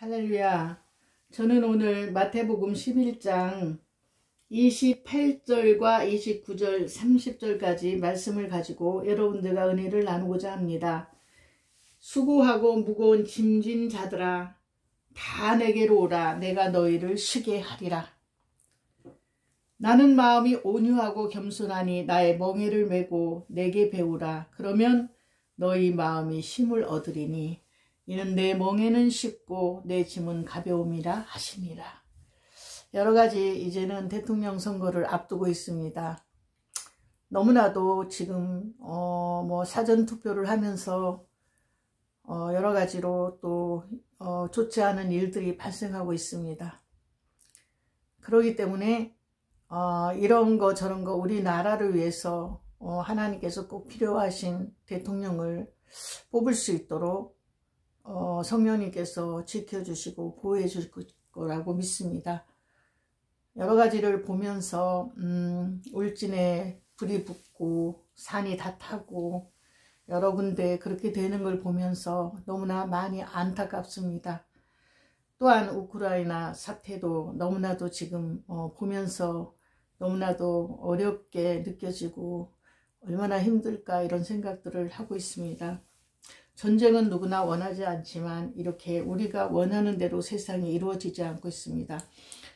할렐루야. 저는 오늘 마태복음 11장 28절과 29절, 30절까지 말씀을 가지고 여러분들과 은혜를 나누고자 합니다. 수고하고 무거운 짐진 자들아, 다 내게로 오라. 내가 너희를 쉬게 하리라. 나는 마음이 온유하고 겸손하니 나의 멍에를 메고 내게 배우라. 그러면 너희 마음이 쉼을 얻으리니 이는 내 멍에는 쉽고 내 짐은 가벼움이라 하시니라. 여러가지 이제는 대통령 선거를 앞두고 있습니다. 너무나도 지금 사전투표를 하면서 여러가지로 또 좋지 않은 일들이 발생하고 있습니다. 그렇기 때문에 이런 거 저런 거 우리나라를 위해서 하나님께서 꼭 필요하신 대통령을 뽑을 수 있도록 성령님께서 지켜주시고 보호해 주실 거라고 믿습니다. 여러 가지를 보면서 울진에 불이 붙고 산이 다 타고 여러 군데 그렇게 되는 걸 보면서 너무나 많이 안타깝습니다. 또한 우크라이나 사태도 너무나도 지금 보면서 너무나도 어렵게 느껴지고 얼마나 힘들까 이런 생각들을 하고 있습니다. 전쟁은 누구나 원하지 않지만 이렇게 우리가 원하는 대로 세상이 이루어지지 않고 있습니다.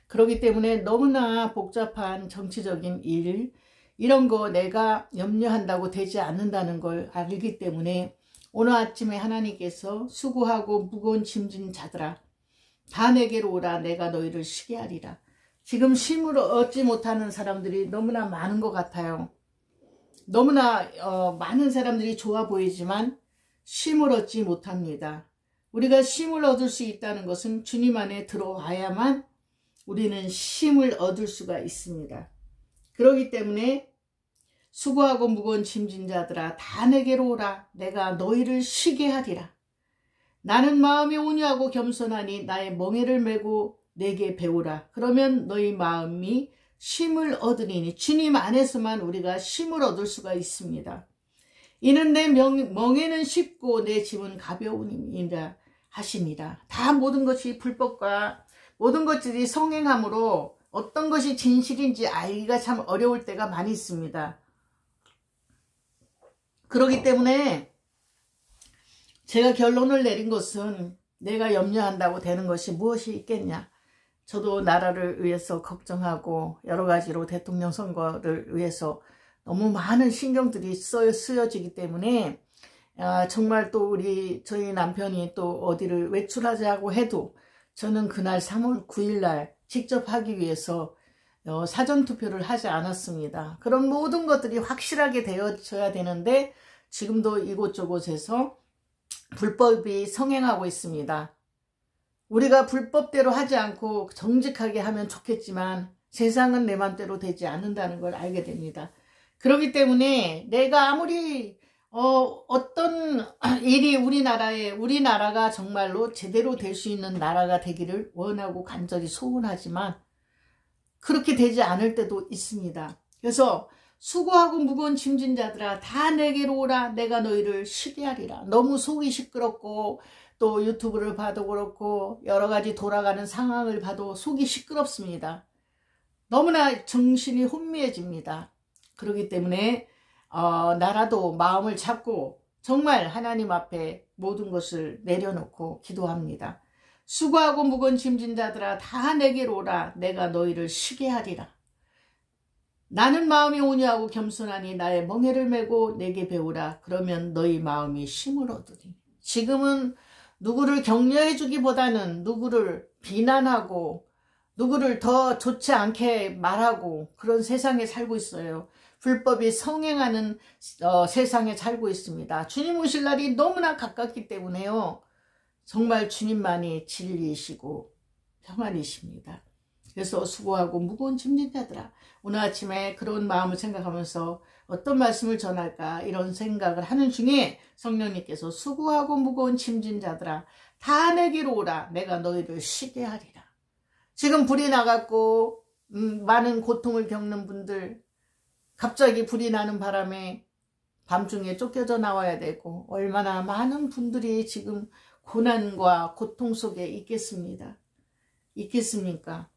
그렇기 때문에 너무나 복잡한 정치적인 일, 이런 거 내가 염려한다고 되지 않는다는 걸 알기 때문에 오늘 아침에 하나님께서 수고하고 무거운 짐진 자들아, 다 내게로 오라. 내가 너희를 쉬게 하리라. 지금 쉼을 얻지 못하는 사람들이 너무나 많은 것 같아요. 너무나 많은 사람들이 좋아 보이지만 쉼을 얻지 못합니다. 우리가 쉼을 얻을 수 있다는 것은 주님 안에 들어와야만 우리는 쉼을 얻을 수가 있습니다. 그렇기 때문에 수고하고 무거운 짐진 자들아, 다 내게로 오라. 내가 너희를 쉬게 하리라. 나는 마음이 온유하고 겸손하니 나의 멍에를 메고 내게 배우라. 그러면 너희 마음이 쉼을 얻으리니, 주님 안에서만 우리가 쉼을 얻을 수가 있습니다. 이는 내 멍에는 쉽고 내 짐은 가벼우니라 하시니라. 다 모든 것이 불법과 모든 것들이 성행함으로 어떤 것이 진실인지 알기가 참 어려울 때가 많이 있습니다. 그렇기 때문에 제가 결론을 내린 것은 내가 염려한다고 되는 것이 무엇이 있겠냐. 저도 나라를 위해서 걱정하고 여러 가지로 대통령 선거를 위해서 너무 많은 신경들이 쓰여지기 때문에 정말 또 저희 남편이 또 어디를 외출하자고 해도 저는 그날 3월 9일 날 직접 하기 위해서 사전투표를 하지 않았습니다. 그런 모든 것들이 확실하게 되어져야 되는데 지금도 이곳저곳에서 불법이 성행하고 있습니다. 우리가 불법대로 하지 않고 정직하게 하면 좋겠지만 세상은 내 맘대로 되지 않는다는 걸 알게 됩니다. 그렇기 때문에 내가 아무리 어떤 일이 우리나라가 정말로 제대로 될 수 있는 나라가 되기를 원하고 간절히 소원하지만 그렇게 되지 않을 때도 있습니다. 그래서 수고하고 무거운 짐진 자들아, 다 내게로 오라. 내가 너희를 쉬게 하리라. 너무 속이 시끄럽고 또 유튜브를 봐도 그렇고 여러 가지 돌아가는 상황을 봐도 속이 시끄럽습니다. 너무나 정신이 혼미해집니다. 그렇기 때문에 나라도 마음을 잡고 정말 하나님 앞에 모든 것을 내려놓고 기도합니다. 수고하고 무거운 짐진 자들아, 다 내게로 오라. 내가 너희를 쉬게 하리라. 나는 마음이 온유하고 겸손하니 나의 멍에를 메고 내게 배우라. 그러면 너희 마음이 쉼을 얻으리. 지금은 누구를 격려해 주기보다는 누구를 비난하고 누구를 더 좋지 않게 말하고 그런 세상에 살고 있어요. 불법이 성행하는 세상에 살고 있습니다. 주님 오실 날이 너무나 가깝기 때문에요. 정말 주님만이 진리이시고 평안이십니다. 그래서 수고하고 무거운 짐진 자들아, 오늘 아침에 그런 마음을 생각하면서 어떤 말씀을 전할까 이런 생각을 하는 중에 성령님께서 수고하고 무거운 짐진 자들아, 다 내게로 오라. 내가 너희를 쉬게 하리라. 지금 불이 나갔고 많은 고통을 겪는 분들, 갑자기 불이 나는 바람에 밤중에 쫓겨져 나와야 되고 얼마나 많은 분들이 지금 고난과 고통 속에 있겠습니다. 있겠습니까?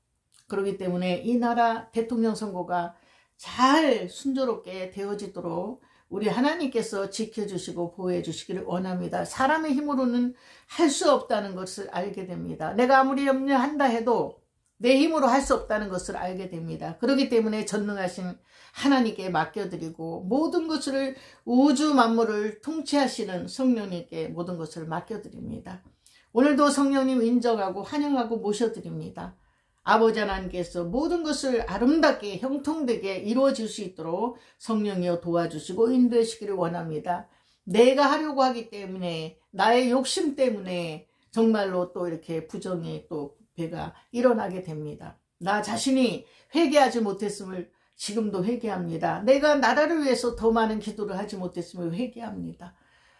그렇기 때문에 이 나라 대통령 선거가 잘 순조롭게 되어지도록 우리 하나님께서 지켜주시고 보호해 주시기를 원합니다. 사람의 힘으로는 할 수 없다는 것을 알게 됩니다. 내가 아무리 염려한다 해도 내 힘으로 할 수 없다는 것을 알게 됩니다. 그렇기 때문에 전능하신 하나님께 맡겨드리고 모든 것을 우주 만물을 통치하시는 성령님께 모든 것을 맡겨드립니다. 오늘도 성령님 인정하고 환영하고 모셔드립니다. 아버지 하나님께서 모든 것을 아름답게 형통되게 이루어질 수 있도록 성령이여 도와주시고 인도하시기를 원합니다. 내가 하려고 하기 때문에 나의 욕심 때문에 정말로 또 이렇게 부정이 또 배가 일어나게 됩니다. 나 자신이 회개하지 못했음을 지금도 회개합니다. 내가 나라를 위해서 더 많은 기도를 하지 못했음을 회개합니다.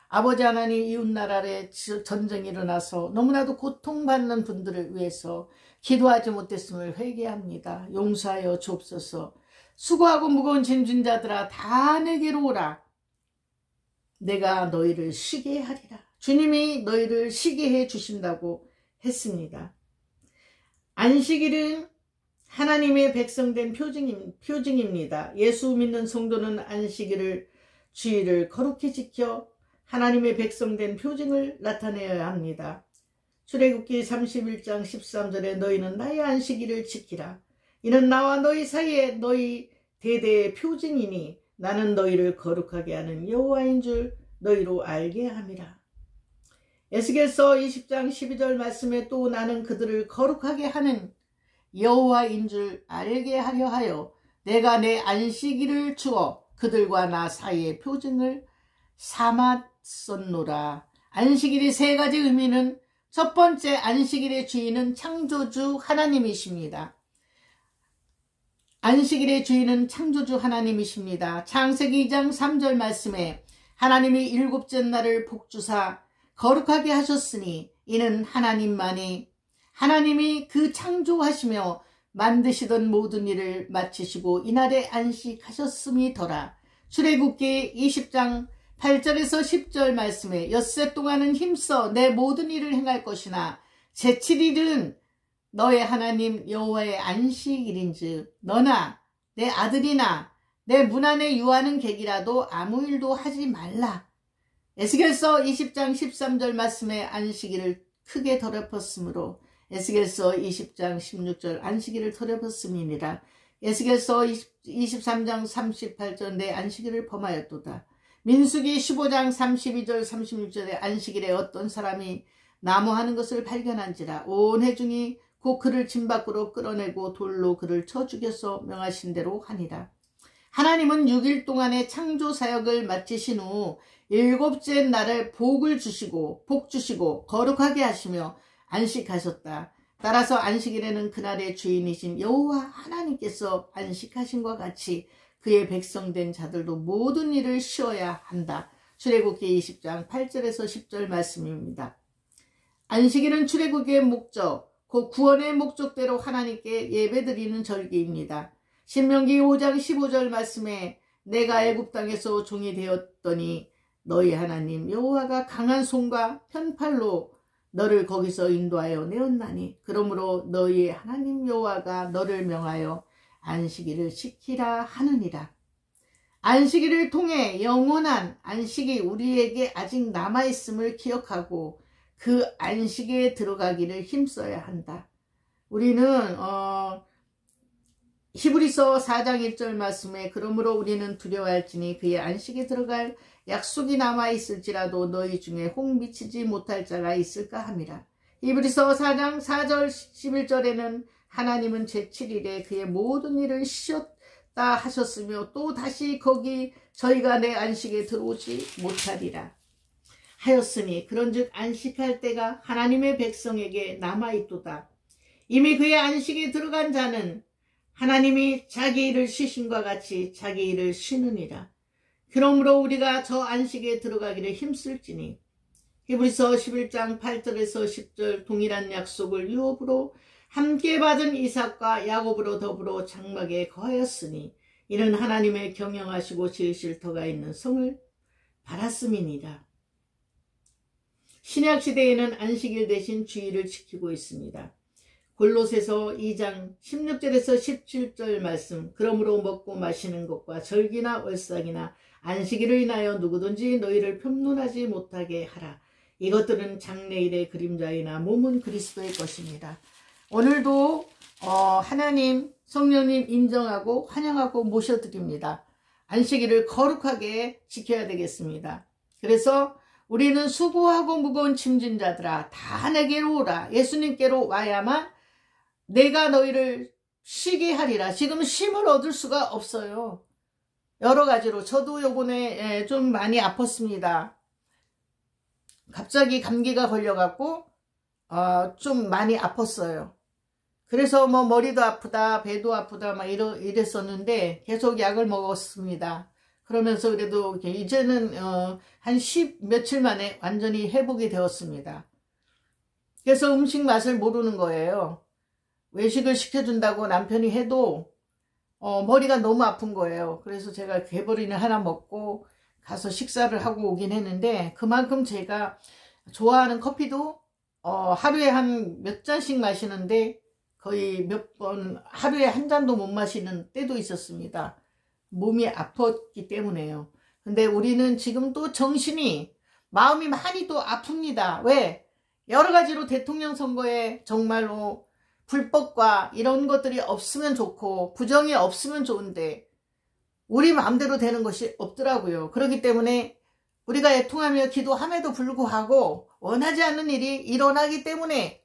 아버지 하나님, 이웃나라에 전쟁이 일어나서 너무나도 고통받는 분들을 위해서 기도하지 못했음을 회개합니다. 용서하여 주옵소서. 수고하고 무거운 짐진 자들아 다 내게로 오라. 내가 너희를 쉬게 하리라. 주님이 너희를 쉬게 해 주신다고 했습니다. 안식일은 하나님의 백성된 표징입니다. 예수 믿는 성도는 안식일을 주일을 거룩히 지켜 하나님의 백성된 표징을 나타내어야 합니다. 출애굽기 31장 13절에 너희는 나의 안식일을 지키라. 이는 나와 너희 사이에 너희 대대의 표징이니 나는 너희를 거룩하게 하는 여호와인 줄 너희로 알게 함이라. 에스겔서 20장 12절 말씀에 또 나는 그들을 거룩하게 하는 여호와인 줄 알게 하려 하여 내가 내 안식일을 주어 그들과 나 사이의 표징을 삼았었노라. 안식일의 세 가지 의미는 첫 번째, 안식일의 주인은 창조주 하나님이십니다. 안식일의 주인은 창조주 하나님이십니다. 창세기 2장 3절 말씀에 하나님이 일곱째 날을 복주사 거룩하게 하셨으니 이는 하나님이 그 창조하시며 만드시던 모든 일을 마치시고 이날에 안식하셨음이더라. 출애굽기 20장 8절에서 10절 말씀에 엿새 동안은 힘써 내 모든 일을 행할 것이나 제7일은 너의 하나님 여호와의 안식일인즉 너나 내 아들이나 내 문 안에 유하는 객이라도 아무 일도 하지 말라. 에스겔서 20장 13절 말씀에 안식일을 크게 더럽혔으므로 에스겔서 20장 16절 안식일을 더럽혔음이니라. 에스겔서 23장 38절 내 안식일을 범하였도다. 민수기 15장 32절 36절에 안식일에 어떤 사람이 나무하는 것을 발견한지라 온 회중이 곧 그를 진 밖으로 끌어내고 돌로 그를 쳐 죽여서 명하신 대로 하니라. 하나님은 6일 동안의 창조 사역을 마치신 후 일곱째 날에 복 주시고 거룩하게 하시며 안식하셨다. 따라서 안식일에는 그날의 주인이신 여호와 하나님께서 안식하신과 같이 그의 백성된 자들도 모든 일을 쉬어야 한다. 출애굽기 20장 8절에서 10절 말씀입니다. 안식일은 출애굽기의 목적, 곧 구원의 목적대로 하나님께 예배드리는 절기입니다. 신명기 5장 15절 말씀에 내가 애굽 땅에서 종이 되었더니 너희 하나님 여호와가 강한 손과 편팔로 너를 거기서 인도하여 내었나니 그러므로 너희 하나님 여호와가 너를 명하여 안식일을 지키라 하느니라. 안식일을 통해 영원한 안식이 우리에게 아직 남아있음을 기억하고 그 안식에 들어가기를 힘써야 한다. 우리는 히브리서 4장 1절 말씀에 그러므로 우리는 두려워할지니 그의 안식에 들어갈 약속이 남아있을지라도 너희 중에 혹 미치지 못할 자가 있을까 함이라. 히브리서 4장 4절 11절에는 하나님은 제7일에 그의 모든 일을 쉬었다 하셨으며 또 다시 거기 저희가 내 안식에 들어오지 못하리라 하였으니 그런즉 안식할 때가 하나님의 백성에게 남아있도다. 이미 그의 안식에 들어간 자는 하나님이 자기 일을 쉬신과 같이 자기 일을 쉬느니라. 그러므로 우리가 저 안식에 들어가기를 힘쓸지니 히브리서 11장 8절에서 10절 동일한 약속을 유업으로 함께 받은 이삭과 야곱으로 더불어 장막에 거하였으니 이는 하나님의 경영하시고 지으실 터가 있는 성을 바랐음이니라. 신약 시대에는 안식일 대신 주일을 지키고 있습니다. 골로새서 2장 16절에서 17절 말씀, 그러므로 먹고 마시는 것과 절기나 월삭이나 안식일을 인하여 누구든지 너희를 편론하지 못하게 하라. 이것들은 장래일의 그림자이나 몸은 그리스도의 것입니다. 오늘도 하나님 성령님 인정하고 환영하고 모셔드립니다. 안식일을 거룩하게 지켜야 되겠습니다. 그래서 우리는 수고하고 무거운 짐진 자들아 다 내게로 오라. 예수님께로 와야만 내가 너희를 쉬게 하리라. 지금 쉼을 얻을 수가 없어요. 여러 가지로. 저도 요번에 좀 많이 아팠습니다. 갑자기 감기가 걸려갖고 좀 많이 아팠어요. 그래서 뭐 머리도 아프다 배도 아프다 막 이랬었는데 계속 약을 먹었습니다. 그러면서 그래도 이제는 한 10 며칠 만에 완전히 회복이 되었습니다. 그래서 음식 맛을 모르는 거예요. 외식을 시켜준다고 남편이 해도 머리가 너무 아픈 거예요. 그래서 제가 개보리는 하나 먹고 가서 식사를 하고 오긴 했는데, 그만큼 제가 좋아하는 커피도 하루에 한 몇 잔씩 마시는데 거의 몇 번 하루에 한 잔도 못 마시는 때도 있었습니다. 몸이 아팠기 때문에요. 근데 우리는 지금 또 정신이 마음이 많이 또 아픕니다. 왜? 여러 가지로 대통령 선거에 정말로 불법과 이런 것들이 없으면 좋고 부정이 없으면 좋은데 우리 마음대로 되는 것이 없더라고요. 그렇기 때문에 우리가 애통하며 기도함에도 불구하고 원하지 않는 일이 일어나기 때문에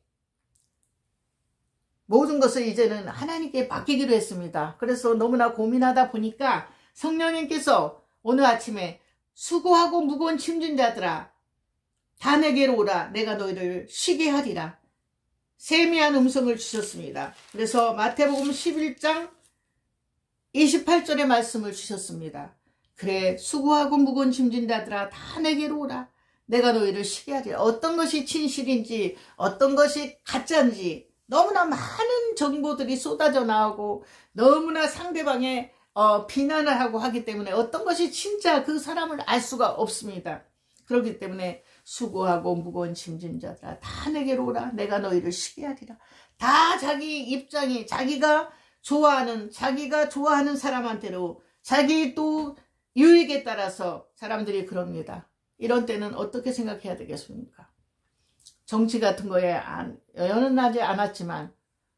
모든 것을 이제는 하나님께 맡기기로 했습니다. 그래서 너무나 고민하다 보니까 성령님께서 오늘 아침에 수고하고 무거운 짐진 자들아 다 내게로 오라. 내가 너희를 쉬게 하리라. 세미한 음성을 주셨습니다. 그래서 마태복음 11장 28절의 말씀을 주셨습니다. 그래 수고하고 무거운 짐진 자들아 다 내게로 오라. 내가 너희를 쉬게 하리라. 어떤 것이 진실인지 어떤 것이 가짜인지 너무나 많은 정보들이 쏟아져 나오고 너무나 상대방의 비난을 하고 하기 때문에 어떤 것이 진짜 그 사람을 알 수가 없습니다. 그렇기 때문에 수고하고 무거운 짐진 자들아 다 내게로 오라. 내가 너희를 쉬게 하리라. 다 자기 입장이 자기가 좋아하는 사람한테로 자기 또 유익에 따라서 사람들이 그럽니다. 이런 때는 어떻게 생각해야 되겠습니까? 정치 같은 거에 연연하지 않았지만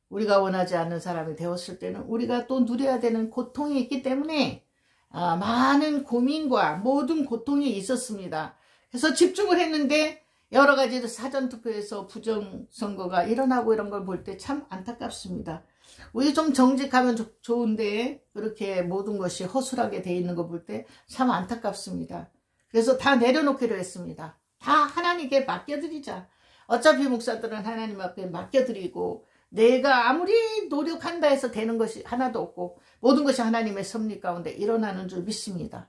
우리가 원하지 않는 사람이 되었을 때는 우리가 또 누려야 되는 고통이 있기 때문에 많은 고민과 모든 고통이 있었습니다. 그래서 집중을 했는데 여러 가지 사전투표에서 부정선거가 일어나고 이런 걸 볼 때 참 안타깝습니다. 우리 좀 정직하면 좋은데 그렇게 모든 것이 허술하게 돼 있는 거 볼 때 참 안타깝습니다. 그래서 다 내려놓기로 했습니다. 다 하나님께 맡겨드리자. 어차피 목사들은 하나님 앞에 맡겨드리고 내가 아무리 노력한다 해서 되는 것이 하나도 없고 모든 것이 하나님의 섭리 가운데 일어나는 줄 믿습니다.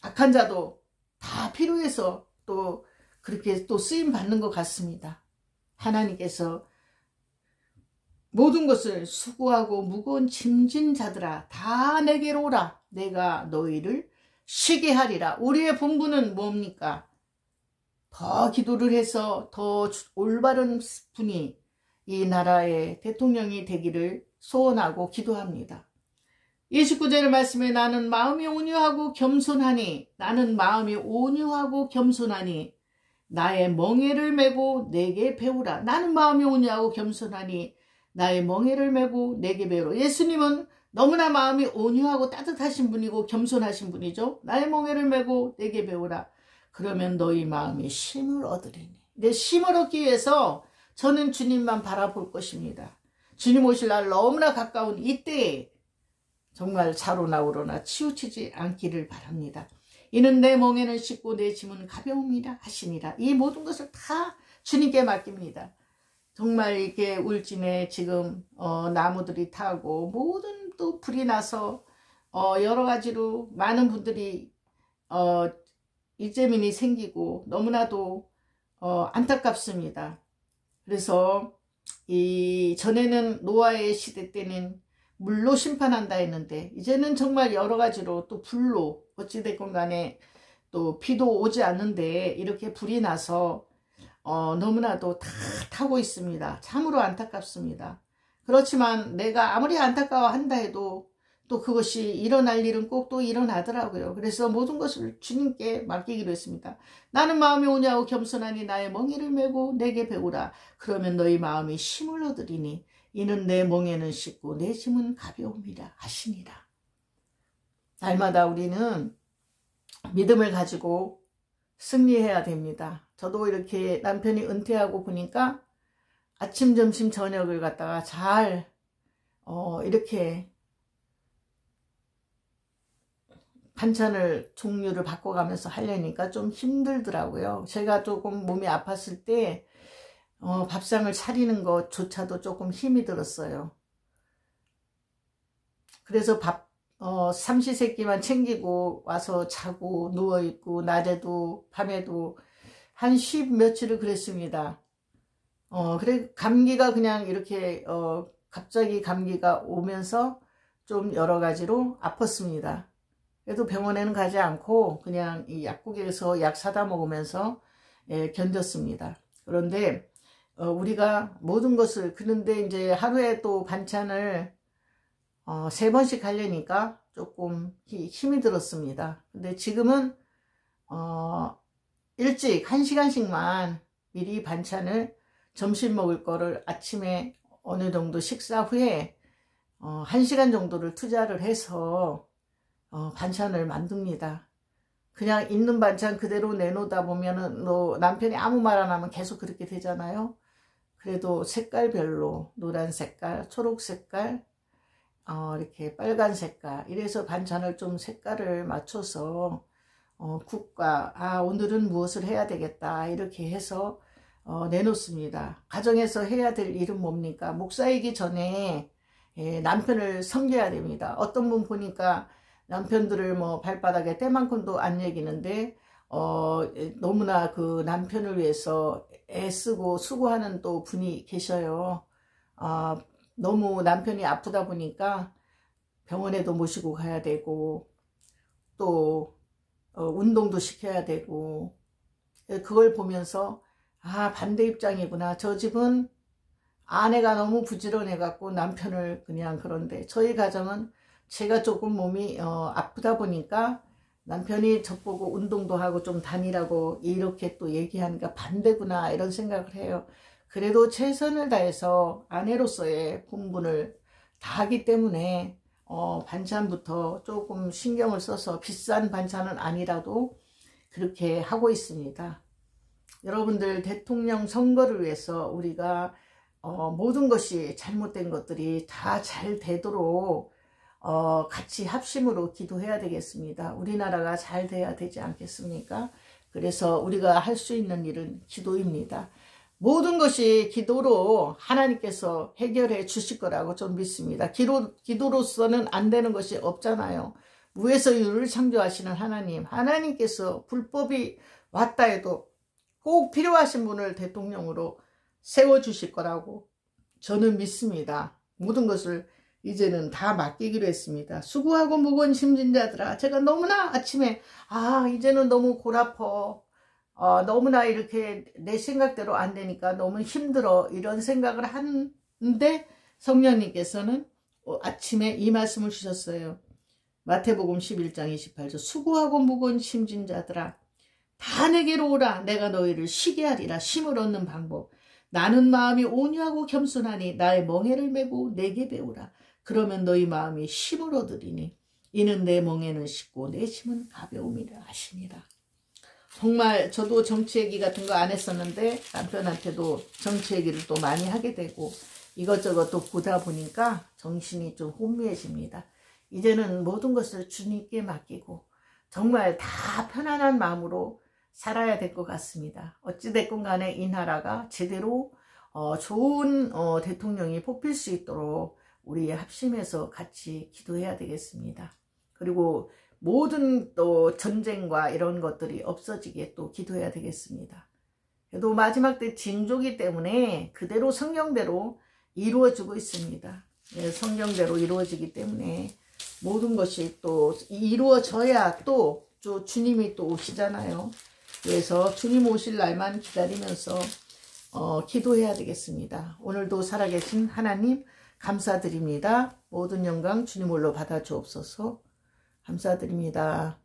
악한 자도 다 필요해서 또 그렇게 또 쓰임 받는 것 같습니다. 하나님께서 모든 것을 수고하고 무거운 짐진 자들아 다 내게로 오라. 내가 너희를 쉬게 하리라. 우리의 본분은 뭡니까? 더 기도를 해서 더 올바른 분이 이 나라의 대통령이 되기를 소원하고 기도합니다. 29절의 말씀에 나는 마음이 온유하고 겸손하니 나의 멍에를 메고 내게 배우라. 나는 마음이 온유하고 겸손하니 나의 멍에를 메고 내게 배우라. 예수님은 너무나 마음이 온유하고 따뜻하신 분이고 겸손하신 분이죠. 나의 멍에를 메고 내게 배우라. 그러면 너희 마음이 쉼을 얻으리니. 내 쉼을 얻기 위해서 저는 주님만 바라볼 것입니다. 주님 오실 날 너무나 가까운 이때에 정말 자로나 우로나 치우치지 않기를 바랍니다. 이는 내 멍에는 쉽고 내 짐은 가벼움이라 하시니라. 이 모든 것을 다 주님께 맡깁니다. 정말 이렇게 울진에 지금 나무들이 타고 모든 또 불이 나서 여러 가지로 많은 분들이 이재민이 생기고 너무나도 안타깝습니다. 그래서 이 전에는 노아의 시대 때는 물로 심판한다 했는데 이제는 정말 여러 가지로 또 불로 어찌됐건 간에 또 비도 오지 않는데 이렇게 불이 나서 너무나도 다 타고 있습니다. 참으로 안타깝습니다. 그렇지만 내가 아무리 안타까워한다 해도 또 그것이 일어날 일은 꼭 또 일어나더라고요. 그래서 모든 것을 주님께 맡기기로 했습니다. 나는 마음이 오냐고 겸손하니 나의 멍에를 메고 내게 배우라. 그러면 너희 마음이 힘을 얻으리니 이는 내 멍에는 쉽고 내 짐은 가벼움이라 하시니라. 날마다 우리는 믿음을 가지고 승리해야 됩니다. 저도 이렇게 남편이 은퇴하고 보니까 아침, 점심, 저녁을 갖다가 잘 이렇게 반찬을 종류를 바꿔가면서 하려니까 좀 힘들더라고요. 제가 조금 몸이 아팠을 때 밥상을 차리는 것조차도 조금 힘이 들었어요. 그래서 삼시세끼만 챙기고 와서 자고 누워있고 낮에도 밤에도 한 10 며칠을 그랬습니다. 그래 감기가 그냥 이렇게 갑자기 감기가 오면서 좀 여러 가지로 아팠습니다. 그래도 병원에는 가지 않고 그냥 이 약국에서 약 사다 먹으면서 견뎠습니다. 그런데 우리가 모든 것을 그런데 이제 하루에 또 반찬을 3번씩 하려니까 조금 힘이 들었습니다. 근데 지금은 일찍 1시간씩만 미리 반찬을 점심 먹을 거를 아침에 어느 정도 식사 후에 1시간 정도를 투자를 해서 반찬을 만듭니다. 그냥 있는 반찬 그대로 내놓다 보면은 남편이 아무 말 안 하면 계속 그렇게 되잖아요. 그래도 색깔별로 노란 색깔, 초록 색깔, 이렇게 빨간 색깔 이래서 반찬을 좀 색깔을 맞춰서 국과 오늘은 무엇을 해야 되겠다 이렇게 해서 내놓습니다. 가정에서 해야 될 일은 뭡니까? 목사이기 전에 남편을 섬겨야 됩니다. 어떤 분 보니까 남편들을 뭐 발바닥에 때만큼도 안 얘기는데 너무나 그 남편을 위해서 애쓰고 수고하는 또 분이 계셔요. 너무 남편이 아프다 보니까 병원에도 모시고 가야 되고 또 운동도 시켜야 되고 그걸 보면서 반대 입장이구나. 저 집은 아내가 너무 부지런해 갖고 남편을 그냥 그런데 저희 가정은 제가 조금 몸이 아프다 보니까 남편이 저보고 운동도 하고 좀 다니라고 이렇게 또 얘기하니까 반대구나 이런 생각을 해요. 그래도 최선을 다해서 아내로서의 본분을 다하기 때문에 반찬부터 조금 신경을 써서 비싼 반찬은 아니라도 그렇게 하고 있습니다. 여러분들 대통령 선거를 위해서 우리가 모든 것이 잘못된 것들이 다 잘 되도록 같이 합심으로 기도해야 되겠습니다. 우리나라가 잘 돼야 되지 않겠습니까? 그래서 우리가 할 수 있는 일은 기도입니다. 모든 것이 기도로 하나님께서 해결해 주실 거라고 좀 믿습니다. 기도로서는 안 되는 것이 없잖아요. 무에서 유를 창조하시는 하나님께서 불법이 왔다 해도 꼭 필요하신 분을 대통령으로 세워주실 거라고 저는 믿습니다. 모든 것을 이제는 다 맡기기로 했습니다. 수고하고 무거운 짐진 자들아, 제가 너무나 아침에 이제는 너무 골아퍼, 너무나 이렇게 내 생각대로 안 되니까 너무 힘들어 이런 생각을 하는데 성령님께서는 아침에 이 말씀을 주셨어요. 마태복음 11장 28절 수고하고 무거운 짐진 자들아 다 내게로 오라. 내가 너희를 쉬게 하리라. 쉼을 얻는 방법. 나는 마음이 온유하고 겸손하니 나의 멍에를 메고 내게 배우라. 그러면 너희 마음이 쉼을 얻으리니 이는 내 멍에는 쉽고 내 짐은 가벼움이라 하시니라. 정말 저도 정치 얘기 같은 거 안 했었는데 남편한테도 정치 얘기를 또 많이 하게 되고 이것저것 또 보다 보니까 정신이 좀 혼미해집니다. 이제는 모든 것을 주님께 맡기고 정말 다 편안한 마음으로 살아야 될 것 같습니다. 어찌됐건 간에 이 나라가 제대로 좋은 대통령이 뽑힐 수 있도록 우리 합심해서 같이 기도해야 되겠습니다. 그리고 모든 또 전쟁과 이런 것들이 없어지게 또 기도해야 되겠습니다. 그래도 마지막 때 징조기 때문에 그대로 성경대로 이루어지고 있습니다. 성경대로 이루어지기 때문에 모든 것이 또 이루어져야 또 주 주님이 또 오시잖아요. 그래서 주님 오실 날만 기다리면서 기도해야 되겠습니다. 오늘도 살아계신 하나님 감사드립니다. 모든 영광 주님 홀로 받아 주옵소서. 감사드립니다.